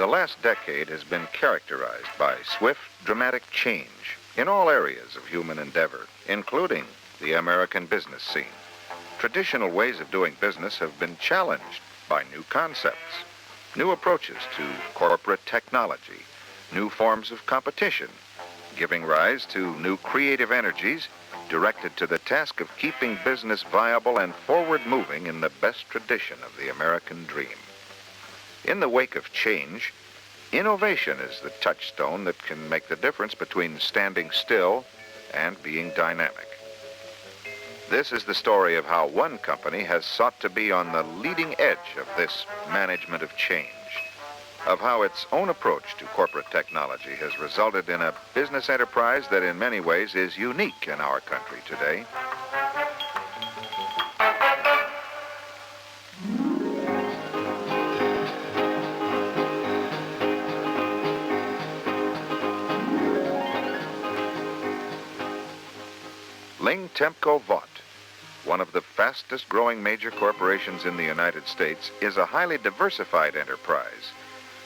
The last decade has been characterized by swift, dramatic change in all areas of human endeavor, including the American business scene. Traditional ways of doing business have been challenged by new concepts, new approaches to corporate technology, new forms of competition, giving rise to new creative energies directed to the task of keeping business viable and forward-moving in the best tradition of the American dream. In the wake of change, innovation is the touchstone that can make the difference between standing still and being dynamic. This is the story of how one company has sought to be on the leading edge of this management of change, of how its own approach to corporate technology has resulted in a business enterprise that in many ways is unique in our country today. Ling Temco Vought, one of the fastest growing major corporations in the United States, is a highly diversified enterprise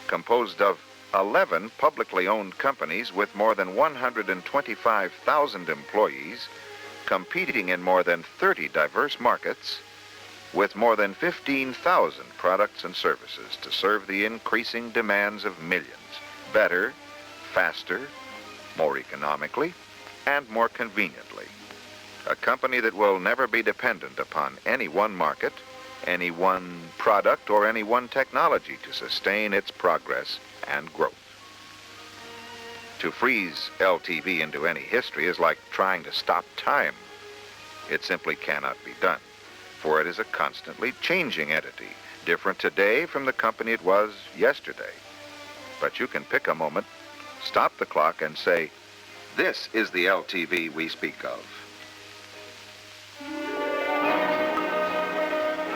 composed of 11 publicly owned companies with more than 125,000 employees, competing in more than 30 diverse markets, with more than 15,000 products and services to serve the increasing demands of millions, better, faster, more economically, and more conveniently. A company that will never be dependent upon any one market, any one product, or any one technology to sustain its progress and growth. To freeze LTV into any history is like trying to stop time. It simply cannot be done, for it is a constantly changing entity, different today from the company it was yesterday. But you can pick a moment, stop the clock, and say, "This is the LTV we speak of."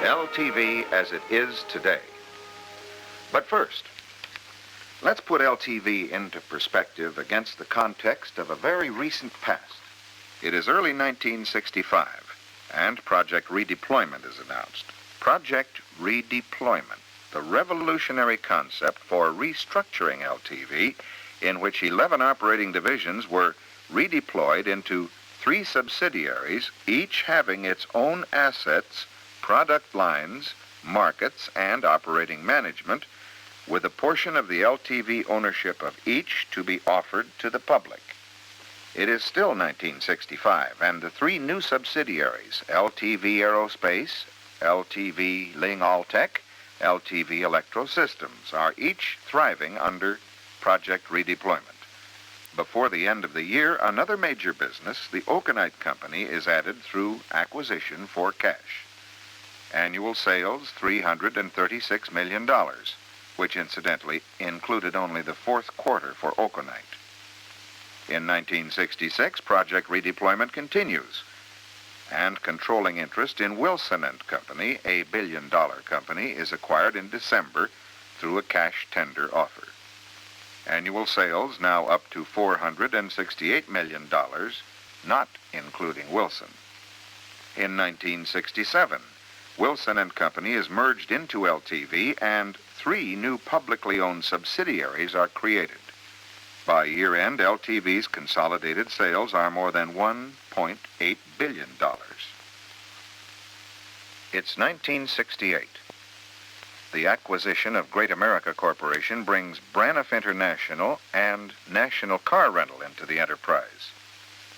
LTV as it is today. But first, let's put LTV into perspective against the context of a very recent past. It is early 1965, and Project Redeployment is announced. Project Redeployment, the revolutionary concept for restructuring LTV, in which 11 operating divisions were redeployed into 3 subsidiaries, each having its own assets, product lines, markets, and operating management, with a portion of the LTV ownership of each to be offered to the public. It is still 1965, and the 3 new subsidiaries, LTV Aerospace, LTV Ling Alltech, LTV Electro Systems, are each thriving under Project Redeployment. Before the end of the year, another major business, the Okonite Company, is added through acquisition for cash. Annual sales, $336 million, which incidentally included only the 4th quarter for Okonite. In 1966, Project Redeployment continues, and controlling interest in Wilson & Company, a billion-dollar company, is acquired in December through a cash tender offer. Annual sales now up to $468 million, not including Wilson. In 1967, Wilson & Company is merged into LTV, and 3 new publicly owned subsidiaries are created. By year-end, LTV's consolidated sales are more than $1.8 billion. It's 1968. The acquisition of Greatamerica Corporation brings Braniff International and National Car Rental into the enterprise.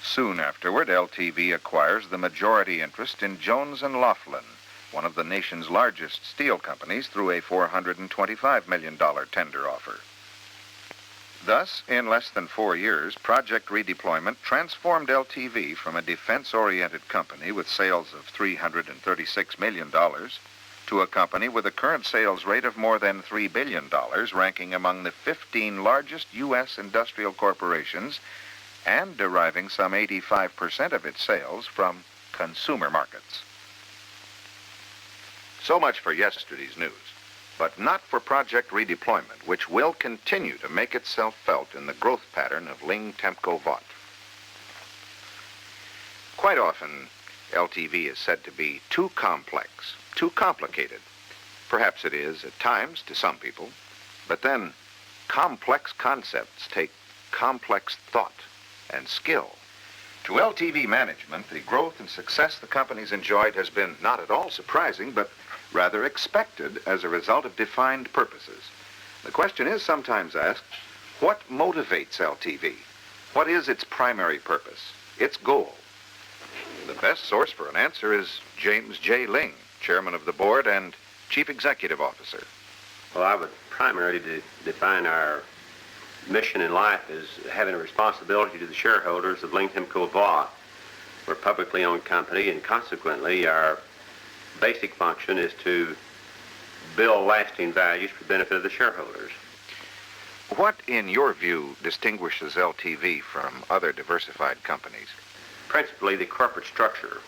Soon afterward, LTV acquires the majority interest in Jones & Laughlin, one of the nation's largest steel companies, through a $425 million tender offer. Thus, in less than 4 years, Project Redeployment transformed LTV from a defense-oriented company with sales of $336 million to a company with a current sales rate of more than $3 billion, ranking among the 15 largest U.S. industrial corporations and deriving some 85% of its sales from consumer markets. So much for yesterday's news, but not for Project Redeployment, which will continue to make itself felt in the growth pattern of Ling Temco Vought. Quite often, LTV is said to be too complex, too complicated. Perhaps it is at times to some people, but then complex concepts take complex thought and skill. To LTV management, the growth and success the company's enjoyed has been not at all surprising, but rather expected as a result of defined purposes. The question is sometimes asked, what motivates LTV? What is its primary purpose, its goal? The best source for an answer is James J. Ling, Chairman of the Board and Chief Executive Officer. Well, I would primarily define our mission in life as having a responsibility to the shareholders of Ling Temco Vought. We're a publicly owned company, and consequently our basic function is to build lasting values for the benefit of the shareholders. What, in your view, distinguishes LTV from other diversified companies? Principally the corporate structure.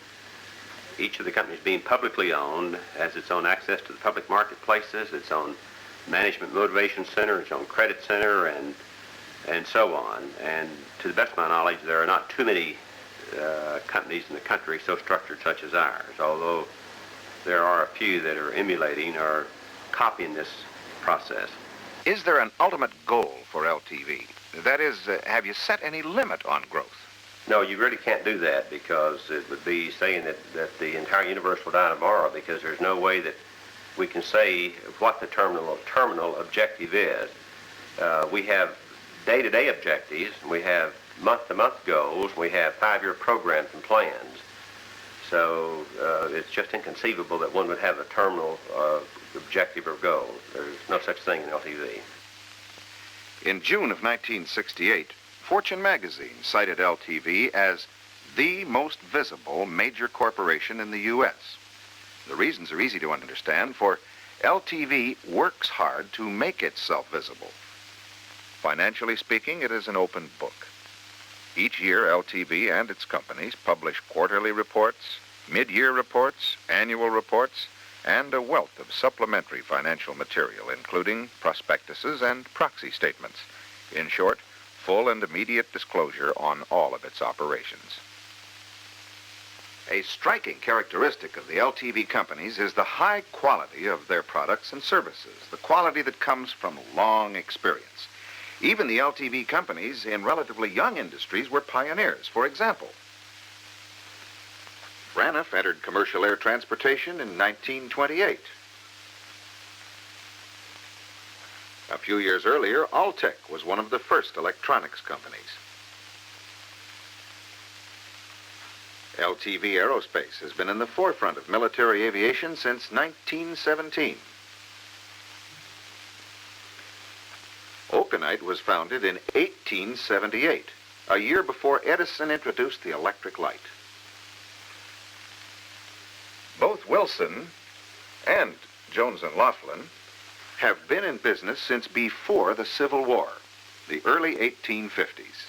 Each of the companies being publicly owned has its own access to the public marketplaces, its own management motivation center, its own credit center, and so on. And to the best of my knowledge, there are not too many companies in the country so structured such as ours, although there are a few that are emulating or copying this process. Is there an ultimate goal for LTV? That is, have you set any limit on growth? No, you really can't do that, because it would be saying that the entire universe will die tomorrow, because there's no way that we can say what the terminal objective is. We have day-to-day objectives, we have month-to-month goals, we have 5-year programs and plans. So it's just inconceivable that one would have a terminal objective or goal. There's no such thing in LTV. In June of 1968, Fortune magazine cited LTV as the most visible major corporation in the U.S. The reasons are easy to understand, for LTV works hard to make itself visible. Financially speaking, it is an open book. Each year, LTV and its companies publish quarterly reports, mid-year reports, annual reports, and a wealth of supplementary financial material, including prospectuses and proxy statements. In short, full and immediate disclosure on all of its operations. A striking characteristic of the LTV companies is the high quality of their products and services, the quality that comes from long experience. Even the LTV companies in relatively young industries were pioneers. For example, Braniff entered commercial air transportation in 1928. A few years earlier, Altec was one of the first electronics companies. LTV Aerospace has been in the forefront of military aviation since 1917. Okanite was founded in 1878, a year before Edison introduced the electric light. Both Wilson and Jones & Laughlin have been in business since before the Civil War, the early 1850s.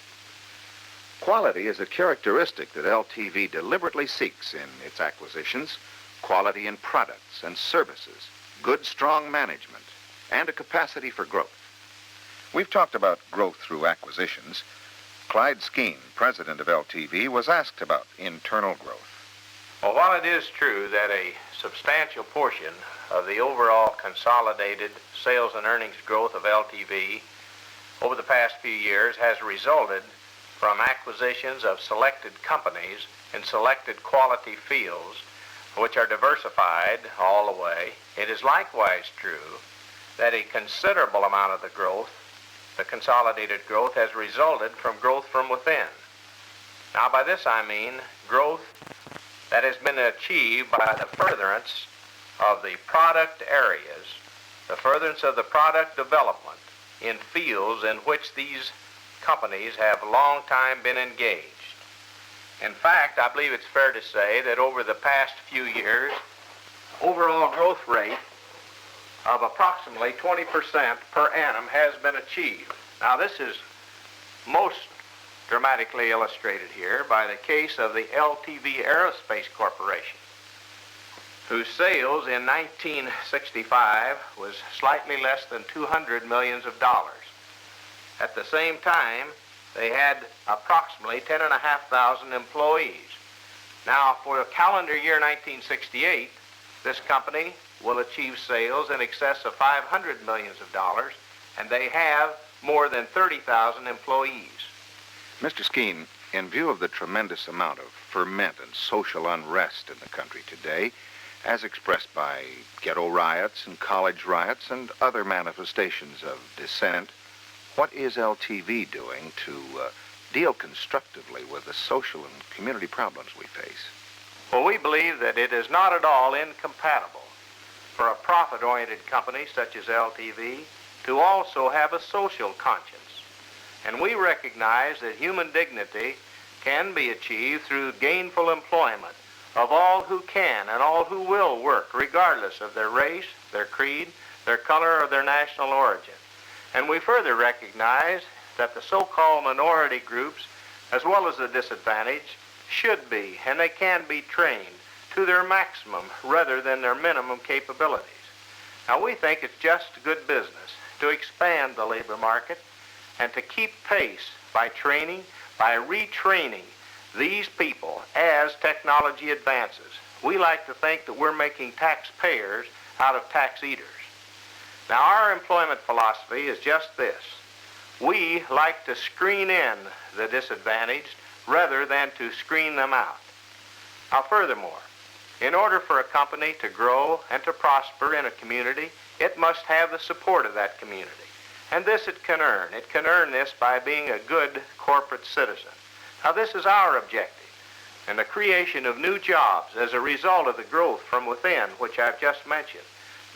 Quality is a characteristic that LTV deliberately seeks in its acquisitions: quality in products and services, good, strong management, and a capacity for growth. We've talked about growth through acquisitions. Clyde Skeen, president of LTV, was asked about internal growth. Well, while it is true that a substantial portion of the overall consolidated sales and earnings growth of LTV over the past few years has resulted from acquisitions of selected companies in selected quality fields, which are diversified all the way, it is likewise true that a considerable amount of the growth, the consolidated growth, has resulted from growth from within. Now, by this I mean growth that has been achieved by the furtherance of the product areas, the furtherance of the product development in fields in which these companies have long time been engaged. In fact, I believe it's fair to say that over the past few years, overall growth rate of approximately 20% per annum has been achieved. Now, this is most dramatically illustrated here by the case of the LTV Aerospace Corporation, whose sales in 1965 was slightly less than $200 million. At the same time, they had approximately 10,500 employees. Now, for the calendar year 1968, this company will achieve sales in excess of $500 million, and they have more than 30,000 employees. Mr. Skeen, in view of the tremendous amount of ferment and social unrest in the country today, as expressed by ghetto riots and college riots and other manifestations of dissent, what is LTV doing to deal constructively with the social and community problems we face? Well, we believe that it is not at all incompatible for a profit-oriented company such as LTV to also have a social conscience. And we recognize that human dignity can be achieved through gainful employment of all who can and all who will work, regardless of their race, their creed, their color, or their national origin. And we further recognize that the so-called minority groups, as well as the disadvantaged, should be, and they can be trained to their maximum rather than their minimum capabilities. Now, we think it's just good business to expand the labor market and to keep pace by training, by retraining these people as technology advances. We like to think that we're making taxpayers out of tax eaters. Now, our employment philosophy is just this. We like to screen in the disadvantaged rather than to screen them out. Now, furthermore, in order for a company to grow and to prosper in a community, it must have the support of that community. And this it can earn. It can earn this by being a good corporate citizen. Now, this is our objective, and the creation of new jobs as a result of the growth from within, which I've just mentioned.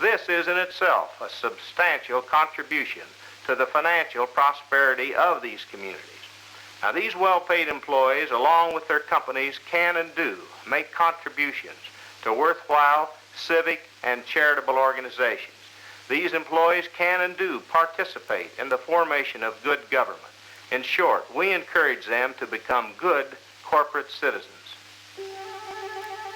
This is in itself a substantial contribution to the financial prosperity of these communities. Now, these well-paid employees, along with their companies, can and do make contributions to worthwhile civic and charitable organizations. These employees can and do participate in the formation of good government. In short, we encourage them to become good corporate citizens.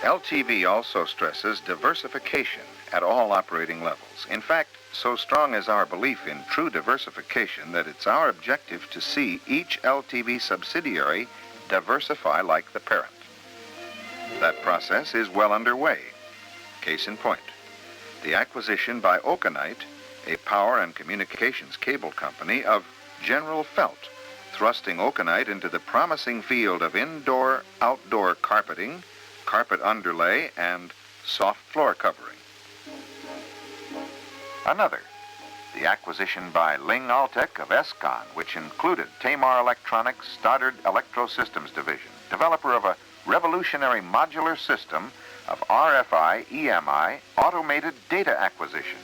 LTV also stresses diversification at all operating levels. In fact, so strong is our belief in true diversification that it's our objective to see each LTV subsidiary diversify like the parent. That process is well underway. Case in point, the acquisition by Okanite, a power and communications cable company, of General Felt, thrusting Okanite into the promising field of indoor-outdoor carpeting, carpet underlay, and soft floor covering. Another, the acquisition by Ling Altec of Escon, which included Tamar Electronics' Stoddard Electro Systems Division, developer of a revolutionary modular system of RFI EMI automated data acquisition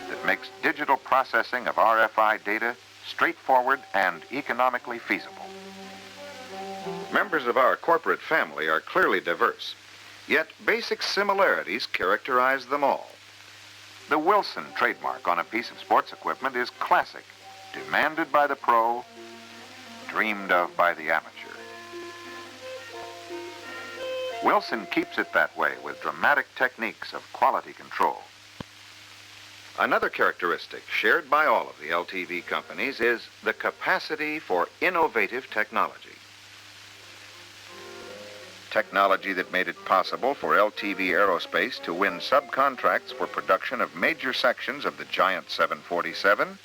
that makes digital processing of RFI data straightforward and economically feasible. Members of our corporate family are clearly diverse, yet basic similarities characterize them all. The Wilson trademark on a piece of sports equipment is classic, demanded by the pro, dreamed of by the amateur. Wilson keeps it that way with dramatic techniques of quality control. Another characteristic shared by all of the LTV companies is the capacity for innovative technology. Technology that made it possible for LTV Aerospace to win subcontracts for production of major sections of the giant 747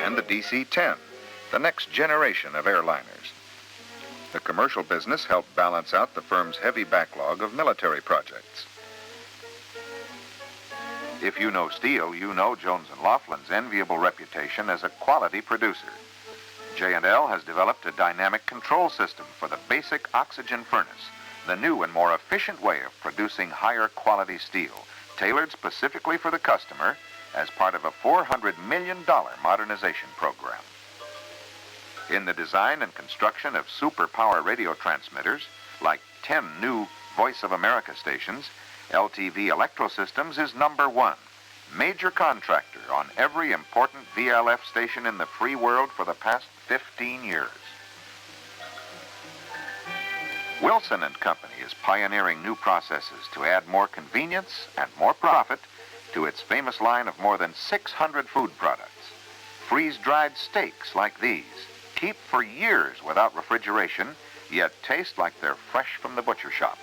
and the DC-10, the next generation of airliners. The commercial business helped balance out the firm's heavy backlog of military projects. If you know steel, you know Jones & Laughlin's enviable reputation as a quality producer. J&L has developed a dynamic control system for the basic oxygen furnace, the new and more efficient way of producing higher quality steel, tailored specifically for the customer as part of a $400 million modernization program. In the design and construction of superpower radio transmitters, like 10 new Voice of America stations, LTV Electro Systems is #1, major contractor on every important VLF station in the free world for the past 15 years. Wilson & Company is pioneering new processes to add more convenience and more profit to its famous line of more than 600 food products. Freeze-dried steaks like these keep for years without refrigeration, yet taste like they're fresh from the butcher shop.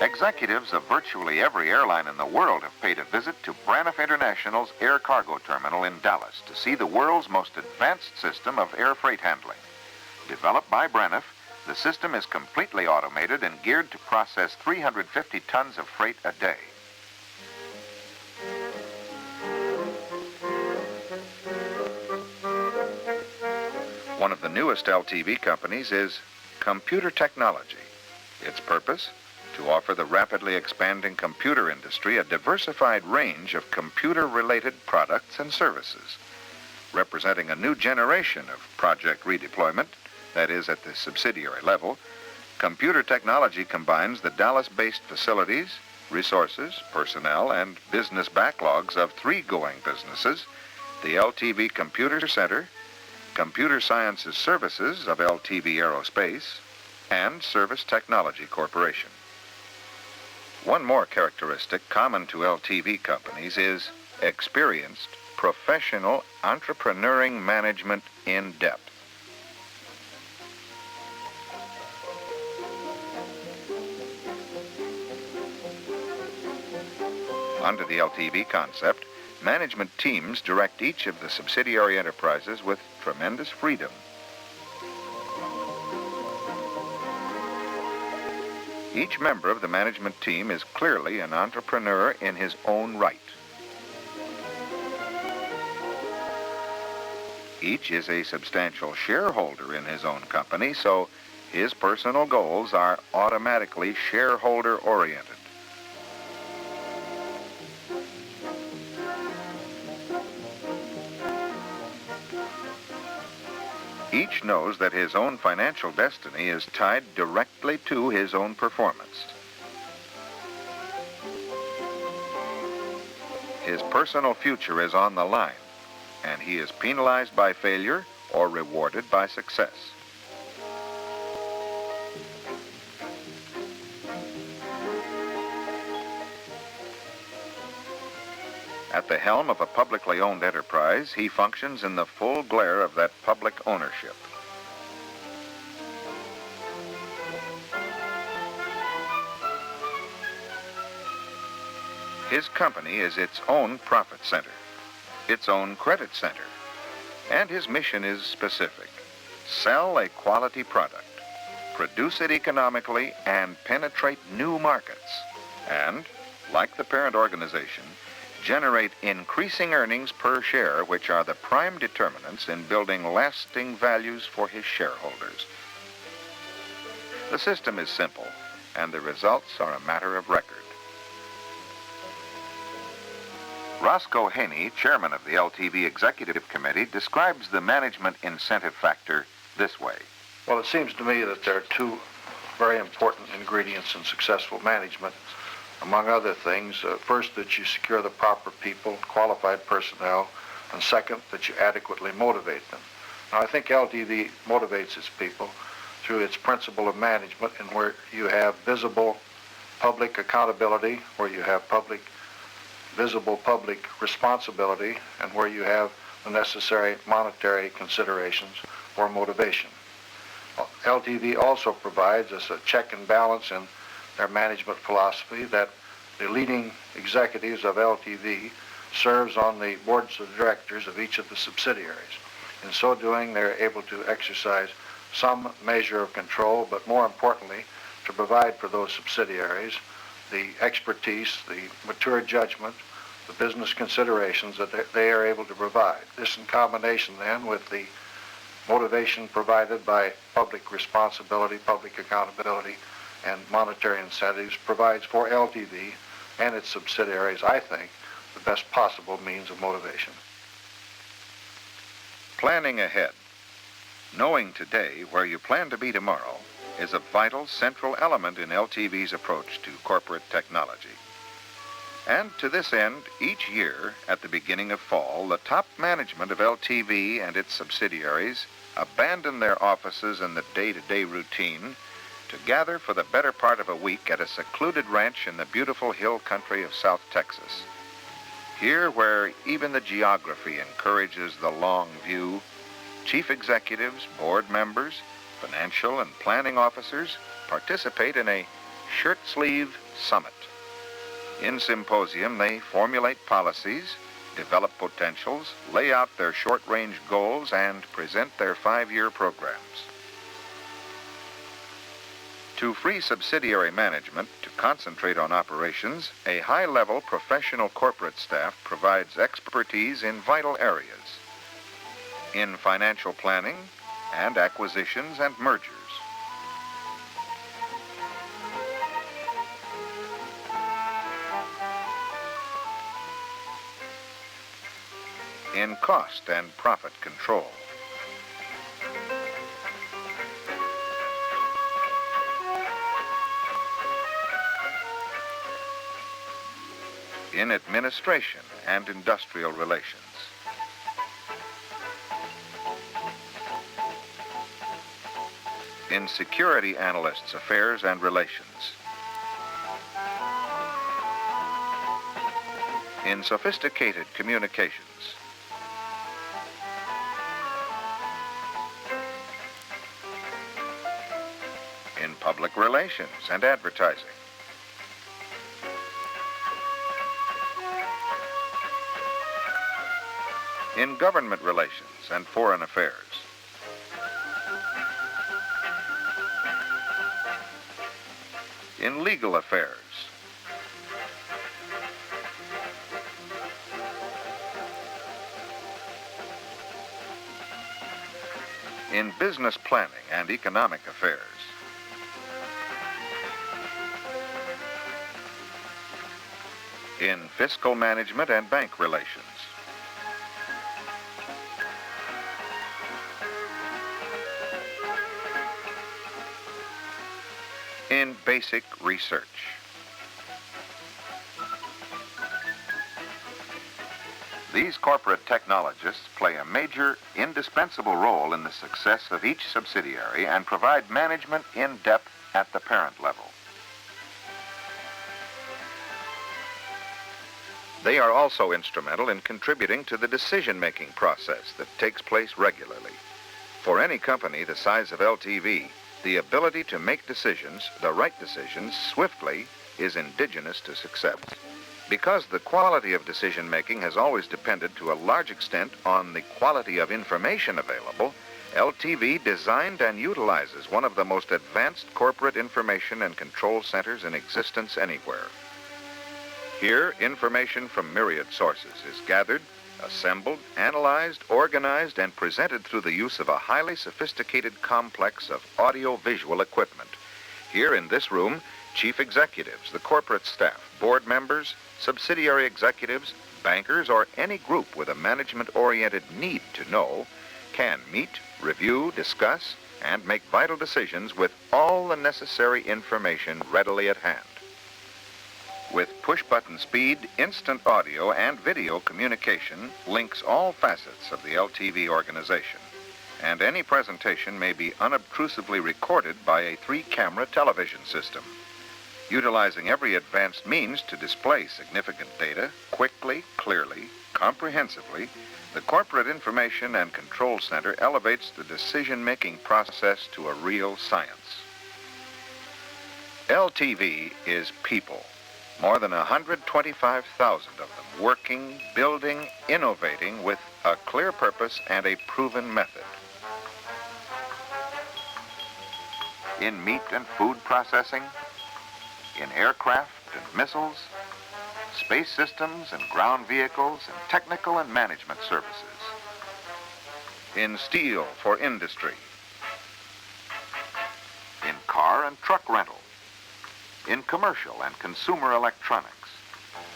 Executives of virtually every airline in the world have paid a visit to Braniff International's air cargo terminal in Dallas to see the world's most advanced system of air freight handling. Developed by Braniff, the system is completely automated and geared to process 350 tons of freight a day. One of the newest LTV companies is computer technology. Its purpose? To offer the rapidly expanding computer industry a diversified range of computer-related products and services, representing a new generation of project redeployment, that is, at the subsidiary level. Computer technology combines the Dallas-based facilities, resources, personnel, and business backlogs of three going businesses: the LTV Computer Center, Computer Sciences Services of LTV Aerospace, and Service Technology Corporation. One more characteristic common to LTV companies is experienced, professional, entrepreneuring management in depth. Under the LTV concept, management teams direct each of the subsidiary enterprises with tremendous freedom. Each member of the management team is clearly an entrepreneur in his own right. Each is a substantial shareholder in his own company, so his personal goals are automatically shareholder-oriented. Each knows that his own financial destiny is tied directly to his own performance. His personal future is on the line, and he is penalized by failure or rewarded by success. At the helm of a publicly owned enterprise, he functions in the full glare of that public ownership. His company is its own profit center, its own credit center, and his mission is specific: sell a quality product, produce it economically, and penetrate new markets, and, like the parent organization, generate increasing earnings per share, which are the prime determinants in building lasting values for his shareholders. The system is simple, and the results are a matter of record. Roscoe Haney, chairman of the LTV Executive Committee, describes the management incentive factor this way. Well, it seems to me that there are two very important ingredients in successful management. Among other things, first, that you secure the proper people, qualified personnel, and second, that you adequately motivate them. Now, I think LTV motivates its people through its principle of management, in where you have visible public accountability, where you have visible public responsibility, and where you have the necessary monetary considerations for motivation. LTV also provides us a check and balance in their management philosophy, that the leading executives of LTV serves on the boards of directors of each of the subsidiaries. In so doing, they're able to exercise some measure of control, but more importantly, to provide for those subsidiaries the expertise, the mature judgment, the business considerations that they are able to provide. This, in combination then with the motivation provided by public responsibility, public accountability, and monetary incentives, provides for LTV and its subsidiaries, I think, the best possible means of motivation. Planning ahead, knowing today where you plan to be tomorrow, is a vital central element in LTV's approach to corporate technology. And to this end, each year, at the beginning of fall, the top management of LTV and its subsidiaries abandon their offices and the day-to-day routine to gather for the better part of a week at a secluded ranch in the beautiful hill country of South Texas. Here, where even the geography encourages the long view, chief executives, board members, financial and planning officers participate in a Shirt Sleeve Summit. In symposium, they formulate policies, develop potentials, lay out their short-range goals, and present their 5-year programs. To free subsidiary management to concentrate on operations, a high-level professional corporate staff provides expertise in vital areas, in financial planning and acquisitions and mergers, in cost and profit control, in administration and industrial relations, in security analysts' affairs and relations, in sophisticated communications, in public relations and advertising, in government relations and foreign affairs, in legal affairs, in business planning and economic affairs, in fiscal management and bank relations, in basic research. These corporate technologists play a major, indispensable role in the success of each subsidiary and provide management in depth at the parent level. They are also instrumental in contributing to the decision-making process that takes place regularly. For any company the size of LTV, the ability to make decisions, the right decisions, swiftly is indigenous to success. Because the quality of decision-making has always depended to a large extent on the quality of information available, LTV designed and utilizes one of the most advanced corporate information and control centers in existence anywhere. Here, information from myriad sources is gathered, assembled, analyzed, organized, and presented through the use of a highly sophisticated complex of audio-visual equipment. Here in this room, chief executives, the corporate staff, board members, subsidiary executives, bankers, or any group with a management-oriented need to know can meet, review, discuss, and make vital decisions with all the necessary information readily at hand. With push-button speed, instant audio and video communication links all facets of the LTV organization, and any presentation may be unobtrusively recorded by a 3-camera television system. Utilizing every advanced means to display significant data quickly, clearly, comprehensively, the Corporate Information and Control Center elevates the decision-making process to a real science. LTV is people. More than 125,000 of them working, building, innovating with a clear purpose and a proven method. In meat and food processing, in aircraft and missiles, space systems and ground vehicles, and technical and management services. In steel for industry, in car and truck rental, in commercial and consumer electronics,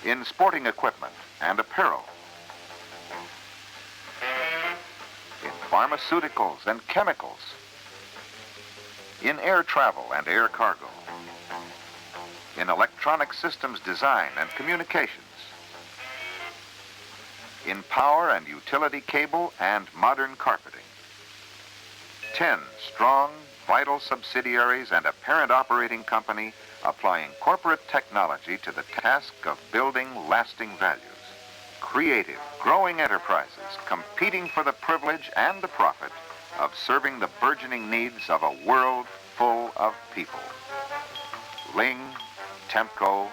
in sporting equipment and apparel, in pharmaceuticals and chemicals, in air travel and air cargo, in electronic systems design and communications, in power and utility cable and modern carpeting. 10 strong, vital subsidiaries and a parent operating company applying corporate technology to the task of building lasting values. Creative, growing enterprises competing for the privilege and the profit of serving the burgeoning needs of a world full of people. Ling Temco